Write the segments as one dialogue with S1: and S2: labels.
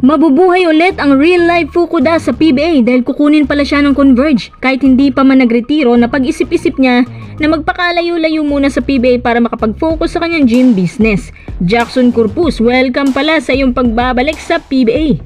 S1: Mabubuhay ulit ang real-life Fukuda sa PBA dahil kukunin pala siya ng Converge. Kahit hindi pa man nagretiro, napag-isip-isip niya na magpakalayo-layo muna sa PBA para makapag-focus sa kanyang gym business. Jackson Corpus, welcome pala sa iyong pagbabalik sa PBA.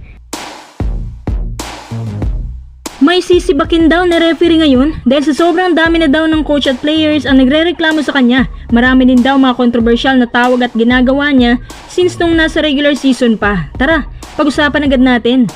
S1: May sisibakin daw na referee ngayon dahil sa sobrang dami na daw ng coach at players ang nagrereklamo sa kanya. Marami din daw mga kontrobersyal na tawag at ginagawa niya since nung nasa regular season pa. Tara, pag-usapan agad natin.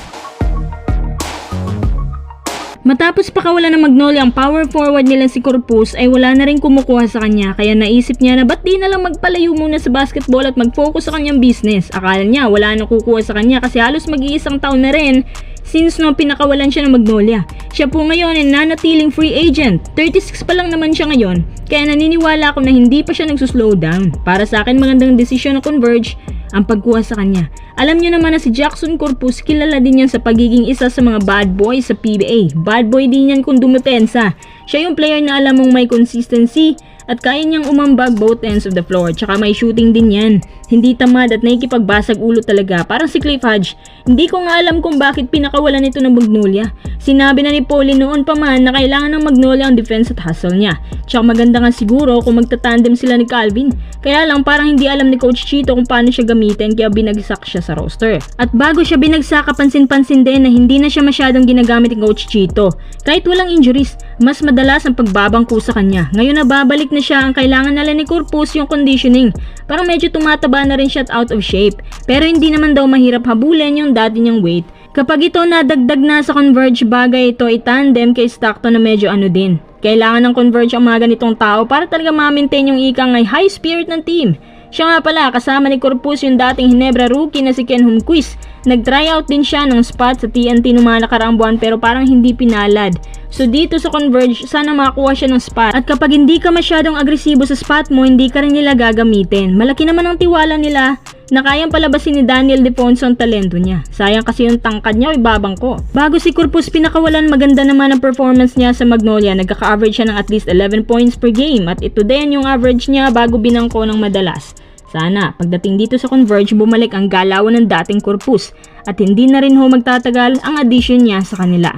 S1: Matapos pakawalan ng Magnolia ang power forward nila si Corpus ay wala na rin kumukuha sa kanya kaya naisip niya na ba't di na lang magpalayo muna sa basketball at mag-focus sa kanyang business. Akala niya wala nang kukuha sa kanya kasi halos mag-iisang taon na rin since no pinakawalan siya ng Magnolia. Siya po ngayon ay nanatiling free agent. 36 pa lang naman siya ngayon kaya naniniwala ako na hindi pa siya nagsuslow down. Para sa akin magandang desisyon na Converge ang pagkuha sa kanya. Alam niyo naman na si Jackson Corpus kilala din yan sa pagiging isa sa mga bad boy sa PBA. Bad boy din yan kung dumepensa. Siya yung player na alam mong may consistency at kaya niyang umambag both ends of the floor. Tsaka may shooting din yan. Hindi tamad at nakikipagbasag ulo talaga. Parang si Cliff Hodge. Hindi ko nga alam kung bakit pinakawalan ito ng Magnolia. Sinabi na ni Paulie noon pa man na kailangan ng Magnolia ang defense at hustle niya. Tsaka maganda nga siguro kung magtatandem sila ni Calvin. Kaya lang parang hindi alam ni Coach Chito kung paano siya gamitin kaya binagsak siya sa roster. At bago siya binagsak, kapansin-pansin din na hindi na siya masyadong ginagamit ni Coach Chito. Kahit walang injuries, mas madalas ang pagbabangko sa kanya. Ngayon na babalik na siya, ang kailangan nila ni Corpus yung conditioning. Parang medyo tumataba na rin siya at out of shape. Pero hindi naman daw mahirap habulin yung dati niyang weight. Kapag ito nadagdag na sa Converge, bagay ito i-tandem kay Stockton na medyo ano din. Kailangan ng Converge ang mga ganitong tao para talaga ma-maintain yung ikang ay high spirit ng team. Siya nga pala, kasama ni Corpus yung dating Ginebra rookie na si Ken Humquist. Nag-tryout din siya ng spot sa TNT noong mga nakaraang buwan pero parang hindi pinalad. So dito sa Converge, sana makakuha siya ng spot. At kapag hindi ka masyadong agresibo sa spot mo, hindi ka rin nila gagamitin. Malaki naman ang tiwala nila na kayang palabasin ni Daniel Defonso ang talento niya. Sayang kasi yung tangkad niya o ibabang ko. Bago si Corpus pinakawalan, maganda naman ang performance niya sa Magnolia. Nagkaka-average siya ng at least 11 points per game at ito din yung average niya bago binangko ng madalas. Sana pagdating dito sa Converge bumalik ang galawan ng dating Corpus at hindi na rin ho magtatagal ang addition niya sa kanila.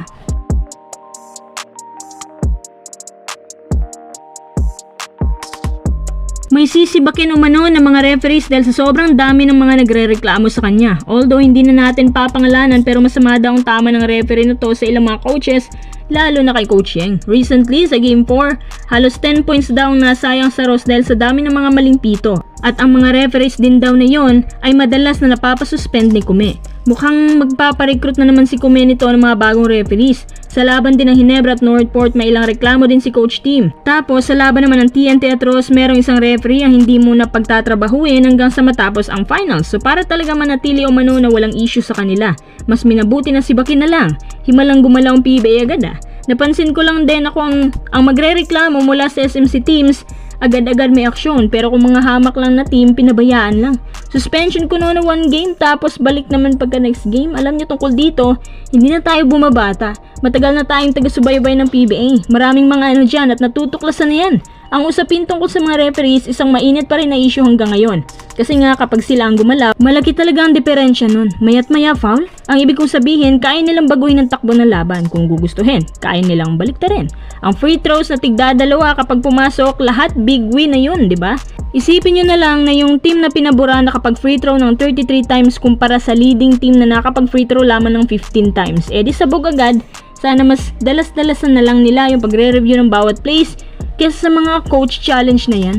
S1: May sisibakin umano ng mga referees dahil sa sobrang dami ng mga nagrereklamo sa kanya. Although hindi na natin papangalanan pero masama daw ang tama ng referee na to sa ilang mga coaches, lalo na kay Coach Yeng. Recently sa Game 4, halos 10 points daw ang nasayang sa Ross dahil sa dami ng mga maling pito. At ang mga referees din daw na yon ay madalas na napapasuspend ni Kume. Mukhang magpaparecruit na naman si Kume nito ng mga bagong referees. Sa laban din ng Ginebra at Northport may ilang reklamo din si Coach Team. Tapos sa laban naman ng TNT at Ross merong isang referee ang hindi muna pagtatrabahuin hanggang sa matapos ang finals. So para talaga manatili umano na walang issue sa kanila, mas minabuti na sibakin na lang. Himalang gumalaw ang PBA agad ah. Napansin ko lang din ako ang magrereklamo mula sa SMC teams, agad-agad may aksyon pero kung mga hamak lang na team, pinabayaan lang. Suspension ko noon na 1 game tapos balik naman pagka next game. Alam niyo tungkol dito, hindi na tayo bumabata. Matagal na tayong taga-subaybay ng PBA. Maraming mga ano dyan at natutuklasan na yan. Ang usapin tungkol sa mga referees, isang mainit pa rin na issue hanggang ngayon. Kasi nga kapag sila ang gumalaw, malaki talaga ang diferensya nun. Maya't maya foul? Ang ibig kong sabihin, kaya nilang baguhin ang takbo ng laban kung gugustuhin. Kaya nilang baliktarin. Ang free throws na tigdadalawa kapag pumasok, lahat big win na yun, di ba? Isipin nyo na lang na yung team na pinabura nakapag free throw ng 33 times kumpara sa leading team na nakapag free throw lamang ng 15 times. Eh di sabog agad, sana mas dalas-dalasan na lang nila yung pagre-review ng bawat plays kesa sa mga coach challenge na yan.